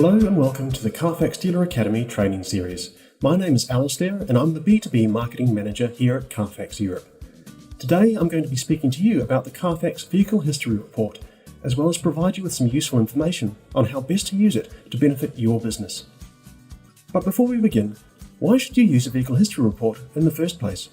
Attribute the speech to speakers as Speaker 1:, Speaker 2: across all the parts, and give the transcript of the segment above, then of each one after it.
Speaker 1: Hello and welcome to the CARFAX Dealer Academy training series. My name is Alistair and I'm the B2B Marketing Manager here at CARFAX Europe. Today I'm going to be speaking to you about the CARFAX Vehicle History Report, as well as provide you with some useful information on how best to use it to benefit your business. But before we begin, why should you use a vehicle history report in the first place?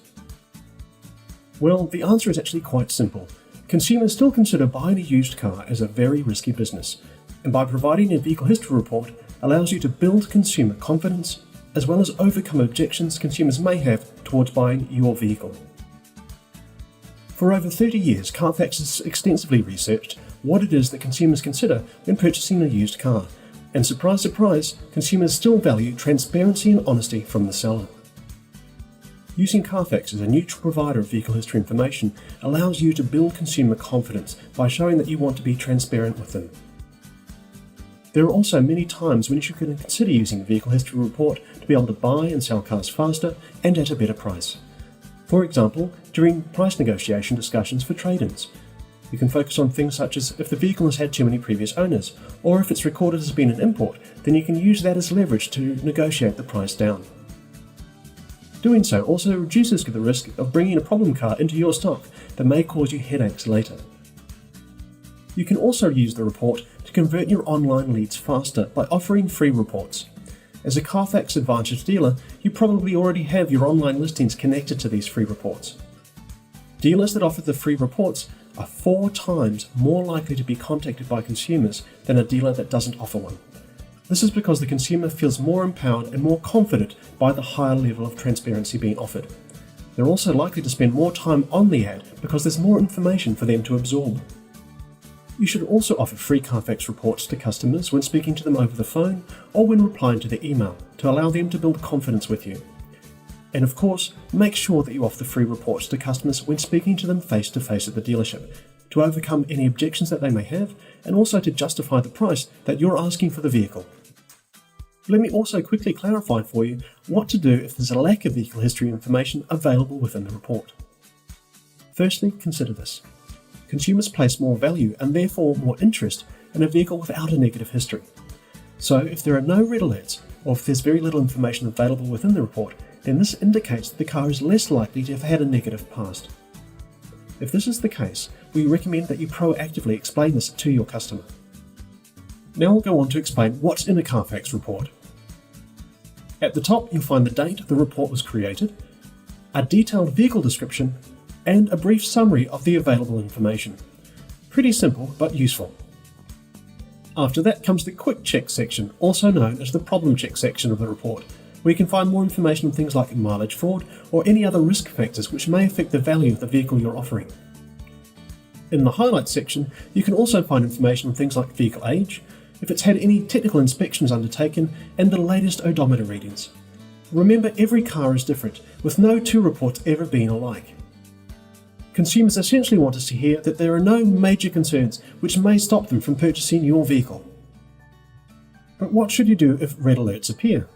Speaker 1: Well, the answer is actually quite simple. Consumers still consider buying a used car as a very risky business, and by providing a vehicle history report allows you to build consumer confidence as well as overcome objections consumers may have towards buying your vehicle. For over 30 years, CARFAX has extensively researched what it is that consumers consider when purchasing a used car, and surprise, surprise, consumers still value transparency and honesty from the seller. Using CARFAX as a neutral provider of vehicle history information allows you to build consumer confidence by showing that you want to be transparent with them. There are also many times when you should consider using a vehicle history report to be able to buy and sell cars faster and at a better price. For example, during price negotiation discussions for trade-ins. You can focus on things such as if the vehicle has had too many previous owners, or if it's recorded as being an import, then you can use that as leverage to negotiate the price down. Doing so also reduces the risk of bringing a problem car into your stock that may cause you headaches later. You can also use the report to convert your online leads faster by offering free reports. As a CARFAX Advantage dealer, you probably already have your online listings connected to these free reports. Dealers that offer the free reports are 4 times more likely to be contacted by consumers than a dealer that doesn't offer one. This is because the consumer feels more empowered and more confident by the higher level of transparency being offered. They're also likely to spend more time on the ad because there's more information for them to absorb. You should also offer free CARFAX reports to customers when speaking to them over the phone or when replying to their email to allow them to build confidence with you. And of course, make sure that you offer the free reports to customers when speaking to them face to face at the dealership to overcome any objections that they may have and also to justify the price that you're asking for the vehicle. Let me also quickly clarify for you what to do if there's a lack of vehicle history information available within the report. Firstly, consider this. Consumers place more value and therefore more interest in a vehicle without a negative history. So if there are no red alerts or if there's very little information available within the report, then this indicates that the car is less likely to have had a negative past. If this is the case, we recommend that you proactively explain this to your customer. Now I'll go on to explain what's in a CARFAX report. At the top you'll find the date the report was created, a detailed vehicle description, and a brief summary of the available information. Pretty simple but useful. After that comes the quick check section, also known as the problem check section of the report, where you can find more information on things like mileage fraud or any other risk factors which may affect the value of the vehicle you're offering. In the highlights section, you can also find information on things like vehicle age, if it's had any technical inspections undertaken, and the latest odometer readings. Remember, every car is different, with no 2 reports ever being alike. Consumers essentially want us to hear that there are no major concerns which may stop them from purchasing your vehicle. But what should you do if red alerts appear?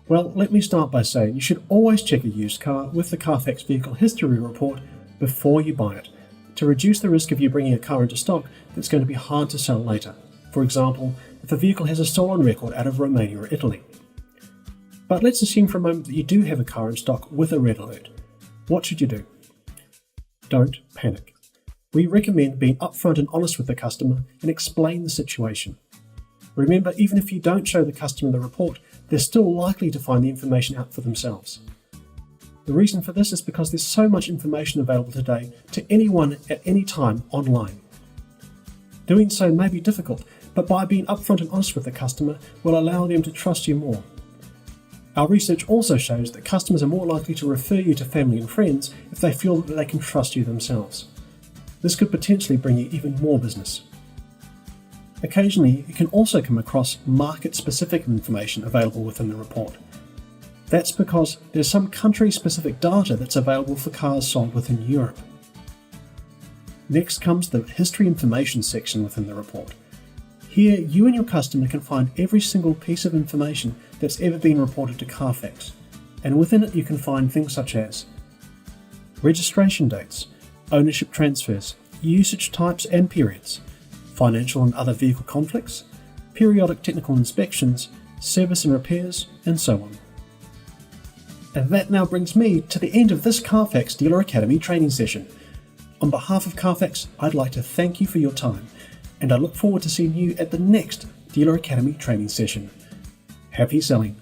Speaker 1: Well, let me start by saying you should always check a used car with the CARFAX Vehicle History Report before you buy it, to reduce the risk of you bringing a car into stock that's going to be hard to sell later. For example, if a vehicle has a stolen record out of Romania or Italy. But let's assume for a moment that you do have a car in stock with a red alert. What should you do? Don't panic. We recommend being upfront and honest with the customer and explain the situation. Remember, even if you don't show the customer the report, they're still likely to find the information out for themselves. The reason for this is because there's so much information available today to anyone at any time online. Doing so may be difficult, but by being upfront and honest with the customer will allow them to trust you more. Our research also shows that customers are more likely to refer you to family and friends if they feel that they can trust you themselves. This could potentially bring you even more business. Occasionally, you can also come across market-specific information available within the report. That's because there's some country-specific data that's available for cars sold within Europe. Next comes the history information section within the report. Here, you and your customer can find every single piece of information that's ever been reported to CARFAX, and within it you can find things such as registration dates, ownership transfers, usage types and periods, financial and other vehicle conflicts, periodic technical inspections, service and repairs, and so on. And that now brings me to the end of this CARFAX Dealer Academy training session. On behalf of CARFAX, I'd like to thank you for your time, and I look forward to seeing you at the next Dealer Academy training session. Happy selling!